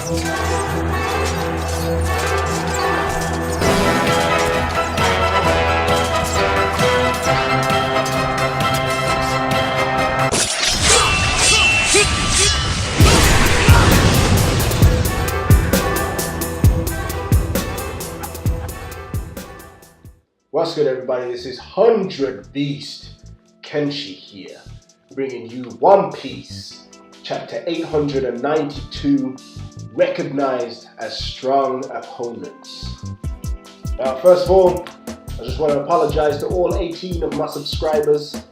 What's good, everybody? This is 100 Beast Kenshi here, bringing you One Piece, chapter 892, recognized as strong opponents. Now, first of all, I just want to apologize to all 18 of my subscribers.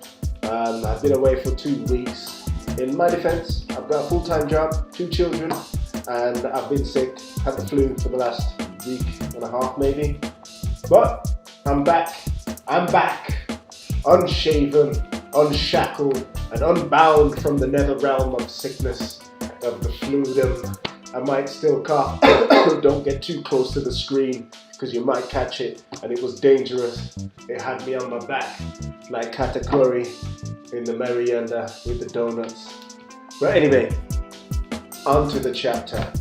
I've been away for 2 weeks. In my defense, I've got a full-time job, 2 children, and I've been sick, had the flu for the last week and a half maybe. But I'm back, unshaven, unshackled, and unbound from the nether realm of sickness, of the fludum. I might still cough. Don't get too close to the screen, because you might catch it, and it was dangerous. It had me on my back, like Katakuri in the Marianda with the donuts. But anyway, on to the chapter.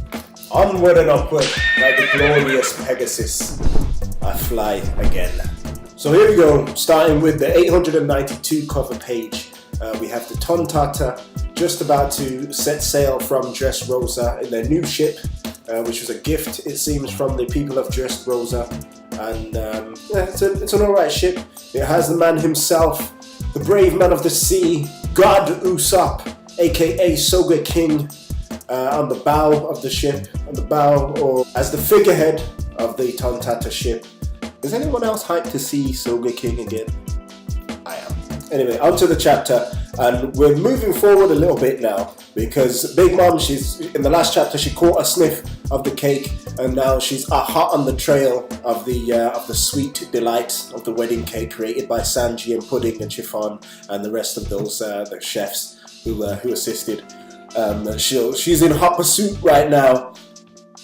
Onward and upward, like the glorious Pegasus, I fly again. So here we go, starting with the 892 cover page. We have the Tontata just about to set sail from Dressrosa in their new ship, which was a gift, it seems, from the people of Dressrosa. And it's an alright ship. It has the man himself, the brave man of the sea, God Usopp, aka Soga King, on the bow of the ship, or as the figurehead of the Tontata ship. Is anyone else hyped to see Soga King again? I am. Anyway, onto the chapter, and we're moving forward a little bit now, because Big Mom, in the last chapter, she caught a sniff of the cake, and now she's hot on the trail of the sweet delight of the wedding cake created by Sanji and Pudding and Chiffon and the rest of those the chefs who assisted. She's in hot pursuit right now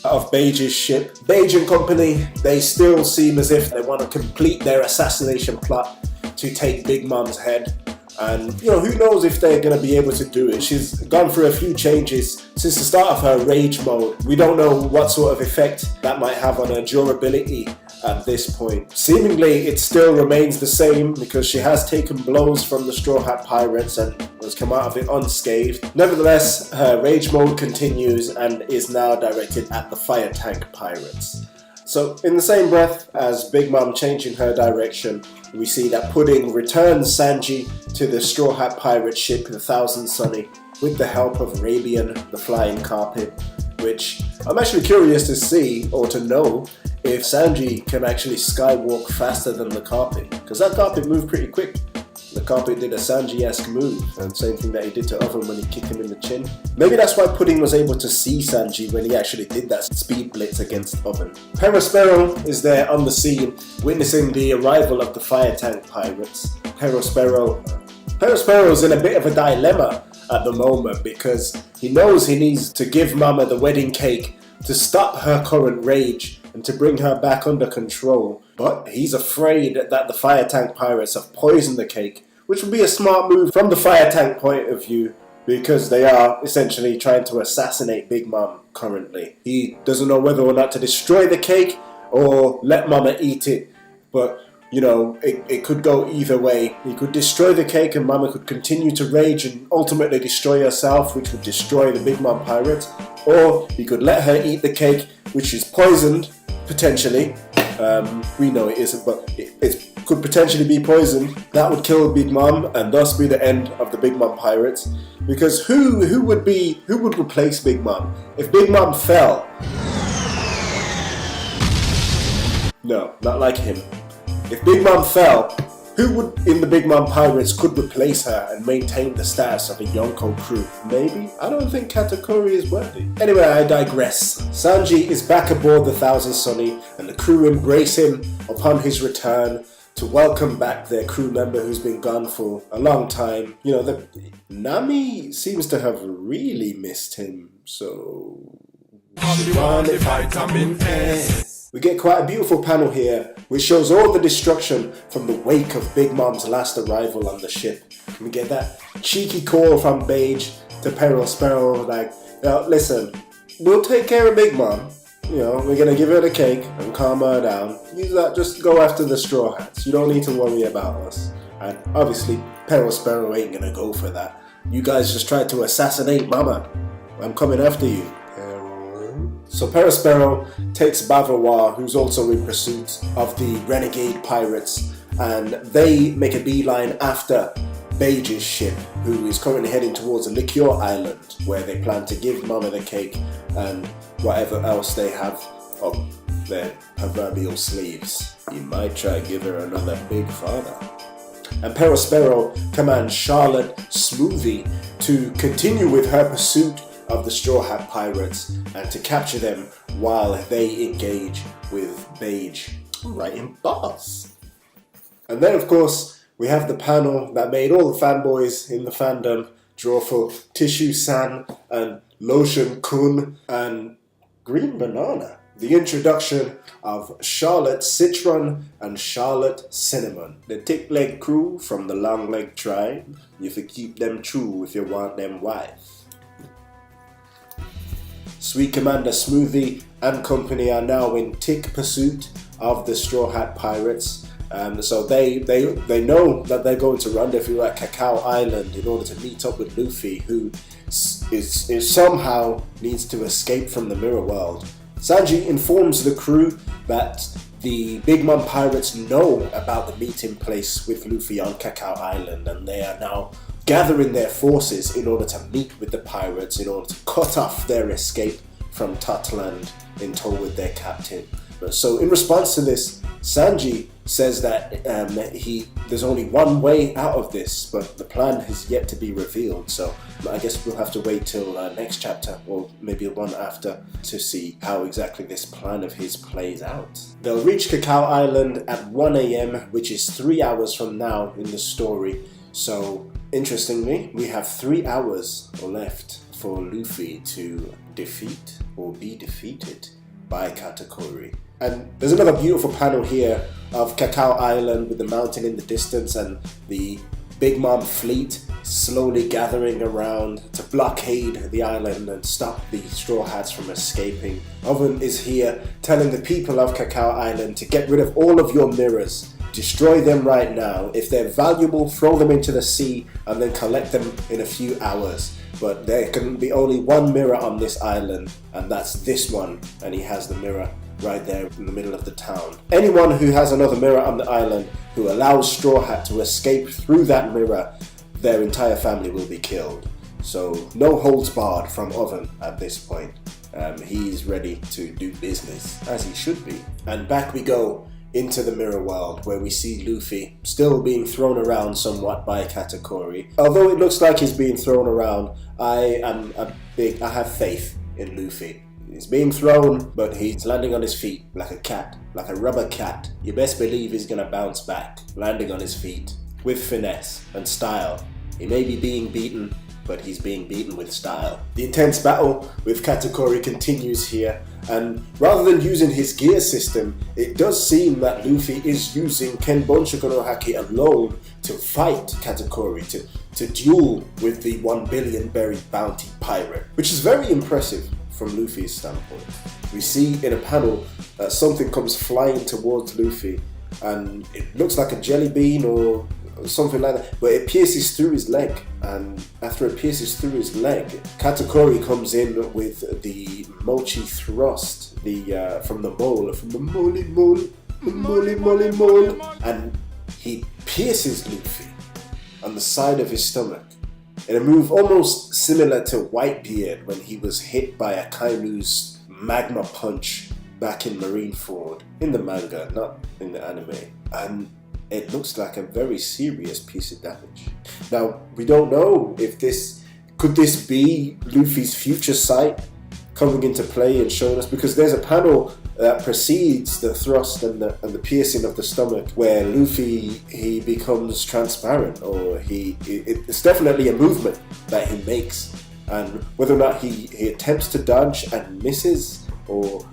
of Beige's ship. Beige and company, they still seem as if they want to complete their assassination plot to take Big Mom's head. And, who knows if they're going to be able to do it. She's gone through a few changes since the start of her rage mode. We don't know what sort of effect that might have on her durability at this point. Seemingly, it still remains the same because she has taken blows from the Straw Hat Pirates and has come out of it unscathed. Nevertheless, her rage mode continues and is now directed at the Fire Tank Pirates. So, in the same breath as Big Mom changing her direction, we see that Pudding returns Sanji to the Straw Hat Pirate ship, the Thousand Sunny, with the help of Rabian, the Flying Carpet, which I'm actually curious to see, or to know, if Sanji can actually skywalk faster than the Carpet, because that Carpet moved pretty quick. The Carpet did a Sanji-esque move, and same thing that he did to Oven when he kicked him in the chin. Maybe that's why Pudding was able to see Sanji when he actually did that speed blitz against Oven. Perospero is there on the scene, witnessing the arrival of the Fire Tank Pirates. Perospero's in a bit of a dilemma at the moment, because he knows he needs to give Mama the wedding cake to stop her current rage and to bring her back under control. But he's afraid that the Fire Tank Pirates have poisoned the cake, which would be a smart move from the Fire Tank point of view, because they are essentially trying to assassinate Big Mom currently. He doesn't know whether or not to destroy the cake or let Mama eat it, but it could go either way. He could destroy the cake and Mama could continue to rage and ultimately destroy herself, which would destroy the Big Mom Pirates, or he could let her eat the cake, which is poisoned, potentially. We know it isn't, but it could potentially be poisoned. That would kill Big Mom and thus be the end of the Big Mom Pirates. Because who would replace Big Mom? If Big Mom fell, no, not like him. If Big Mom fell, who would in the Big Mom Pirates could replace her and maintain the status of a Yonko crew? Maybe? I don't think Katakuri is worthy. Anyway, I digress. Sanji is back aboard the Thousand Sunny and the crew embrace him upon his return to welcome back their crew member who's been gone for a long time. Nami seems to have really missed him, so... We get quite a beautiful panel here, which shows all the destruction from the wake of Big Mom's last arrival on the ship. We get that cheeky call from Beige to Perospero, like, listen, we'll take care of Big Mom. You know, we're gonna give her the cake and calm her down. Just go after the Straw Hats. You don't need to worry about us. And obviously, Sparrow ain't gonna go for that. You guys just tried to assassinate Mama. I'm coming after you. So Sparrow takes Bavarois, who's also in pursuit of the renegade pirates, and they make a beeline after Beige's ship, who is currently heading towards a Liqueur Island, where they plan to give Mama the cake and whatever else they have up their proverbial sleeves. You might try to give her another big father. And Sparrow commands Charlotte Smoothie to continue with her pursuit of the Straw Hat Pirates and to capture them while they engage with Beige writing bars. And then, of course, we have the panel that made all the fanboys in the fandom draw for Tissue San and Lotion Kun and Green Banana. The introduction of Charlotte Citron and Charlotte Cinnamon, the thick leg crew from the long leg tribe. You fi keep them true if you want them wife. Sweet Commander Smoothie and company are now in thick pursuit of the Straw Hat Pirates. So they know that they're going to rendezvous at Cacao Island in order to meet up with Luffy, who is somehow needs to escape from the mirror world. Sanji informs the crew that the Big Mom Pirates know about the meeting place with Luffy on Cacao Island, and they are now gathering their forces in order to meet with the pirates in order to cut off their escape from Totland in tow with their captain. So in response to this, Sanji says that there's only one way out of this, but the plan has yet to be revealed. So I guess we'll have to wait till next chapter, or maybe one after, to see how exactly this plan of his plays out. They'll reach Cacao Island at 1 a.m, which is 3 hours from now in the story. So interestingly, we have 3 hours left for Luffy to defeat or be defeated by Katakuri. And there's another beautiful panel here of Cacao Island with the mountain in the distance and the Big Mom fleet slowly gathering around to blockade the island and stop the Straw Hats from escaping. Oven is here telling the people of Cacao Island to get rid of all of your mirrors. Destroy them right now. If they're valuable, throw them into the sea and then collect them in a few hours. But there can be only one mirror on this island, and that's this one. And he has the mirror right there in the middle of the town. Anyone who has another mirror on the island who allows Straw Hat to escape through that mirror, their entire family will be killed. So no holds barred from Oven at this point. He's ready to do business, as he should be. And back we go into the mirror world, where we see Luffy still being thrown around somewhat by Katakuri. Although it looks like he's being thrown around, I have faith in Luffy. He's being thrown, but he's landing on his feet like a cat, like a rubber cat. You best believe he's gonna bounce back, landing on his feet with finesse and style. He may be being beaten, but he's being beaten with style. The intense battle with Katakuri continues here, and rather than using his gear system, it does seem that Luffy is using Kenbonshoku no Haki alone to fight Katakuri, to duel with the 1 billion berry bounty pirate, which is very impressive from Luffy's standpoint. We see in a panel that something comes flying towards Luffy, and it looks like a jelly bean or something like that, but it pierces through his leg, and after it pierces through his leg, Katakuri comes in with the Mochi thrust, from the mole, and he pierces Luffy on the side of his stomach in a move almost similar to Whitebeard when he was hit by Akainu's magma punch back in Marineford, in the manga, not in the anime, and it looks like a very serious piece of damage. Now, we don't know if could this be Luffy's future sight coming into play and showing us, because there's a panel that precedes the thrust and the piercing of the stomach where Luffy, he becomes transparent, or it's definitely a movement that he makes, and whether or not he attempts to dodge and misses, or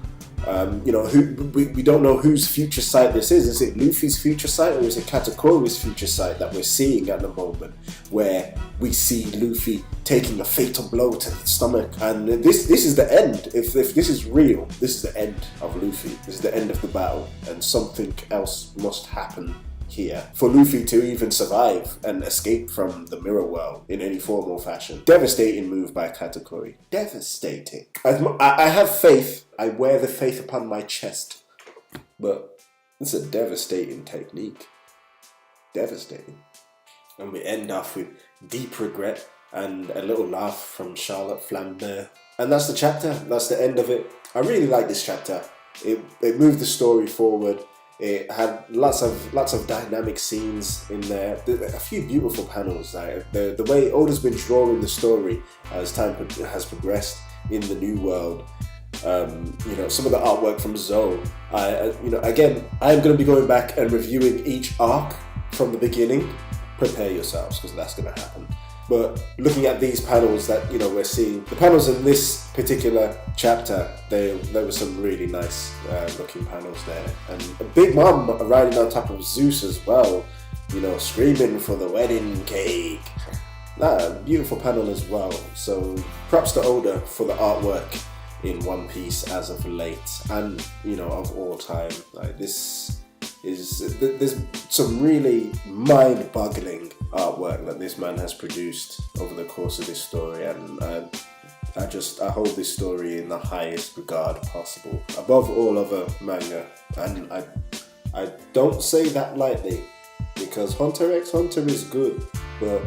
You know, we don't know whose future sight this is. Is it Luffy's future sight, or is it Katakuri's future sight that we're seeing at the moment, where we see Luffy taking a fatal blow to the stomach? And this is the end. If this is real, this is the end of Luffy. This is the end of the battle, and something else must happen here for Luffy to even survive and escape from the mirror world in any form or fashion. Devastating move by Katakuri. Devastating. I have faith. I wear the faith upon my chest. But it's a devastating technique. Devastating. And we end off with deep regret and a little laugh from Charlotte Flambeau. And that's the chapter. That's the end of it. I really like this chapter. It moved the story forward. It had lots of dynamic scenes in there. A few beautiful panels. The way Oda's been drawing the story as time has progressed in the new world. You know, some of the artwork from Zoe. You know, again, I'm going to be going back and reviewing each arc from the beginning. Prepare yourselves, because that's going to happen. But looking at these panels that, you know, we're seeing, the panels in this particular chapter, there were some really nice looking panels there. And Big Mom riding on top of Zeus as well, you know, screaming for the wedding cake. Beautiful panel as well. So props to Oda for the artwork in One Piece as of late, and, you know, of all time. Like, there's some really mind-boggling artwork that this man has produced over the course of this story, and I hold this story in the highest regard possible, above all other manga. And I don't say that lightly, because Hunter x Hunter is good, but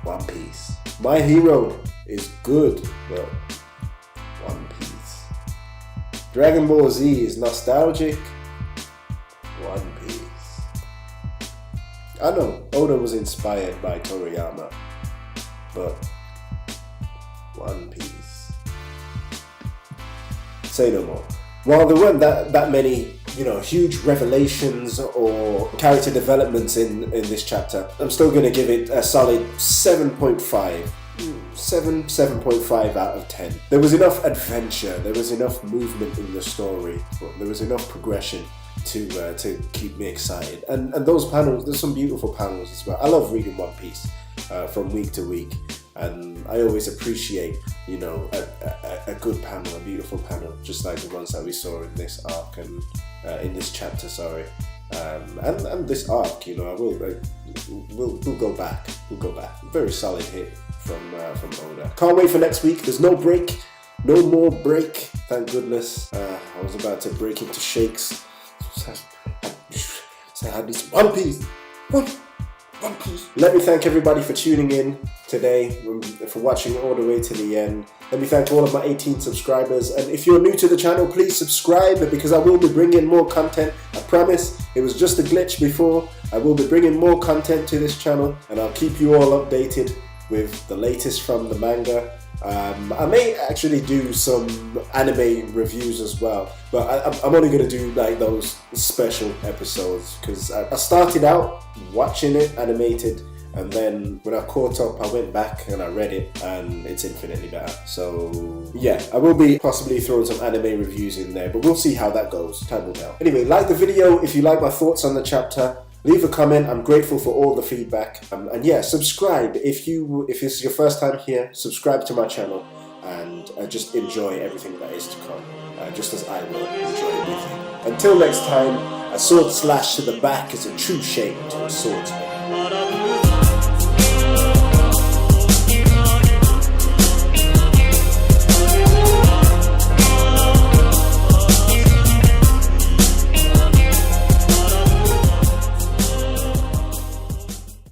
One Piece, my hero, is good, but One Piece. Dragon Ball Z is nostalgic. One Piece. I know Oda was inspired by Toriyama, but One Piece. Say no more. While there weren't that many, you know, huge revelations or character developments in this chapter, I'm still going to give it a solid 7.5. 7.5 out of 10. There was enough adventure, there was enough movement in the story, there was enough progression to keep me excited. And those panels, there's some beautiful panels as well. I love reading One Piece from week to week, and I always appreciate, you know, a good panel, a beautiful panel, just like the ones that we saw in this arc and in this chapter, sorry. And this arc, you know, we'll go back. Very solid hit from Oda. Can't wait for next week. There's no break, no more break. Thank goodness. I was about to break into shakes. Say I need some One Piece. One Piece. Let me thank everybody for tuning in today, for watching all the way to the end. Let me thank all of my 18 subscribers. And if you're new to the channel, please subscribe, because I will be bringing more content. I promise. It was just a glitch before. I will be bringing more content to this channel, and I'll keep you all updated with the latest from the manga. I may actually do some anime reviews as well, but I'm only going to do like those special episodes, because I started out watching it animated, and then when I caught up, I went back and I read it, and it's infinitely better. So yeah, I will be possibly throwing some anime reviews in there, but we'll see how that goes. Time will tell. Anyway, like the video if you like my thoughts on the chapter. Leave a comment. I'm grateful for all the feedback. And yeah, subscribe if this is your first time here. Subscribe to my channel and just enjoy everything that is to come, just as I will enjoy everything. Until next time, a sword slash to the back is a true shame to a swordsman.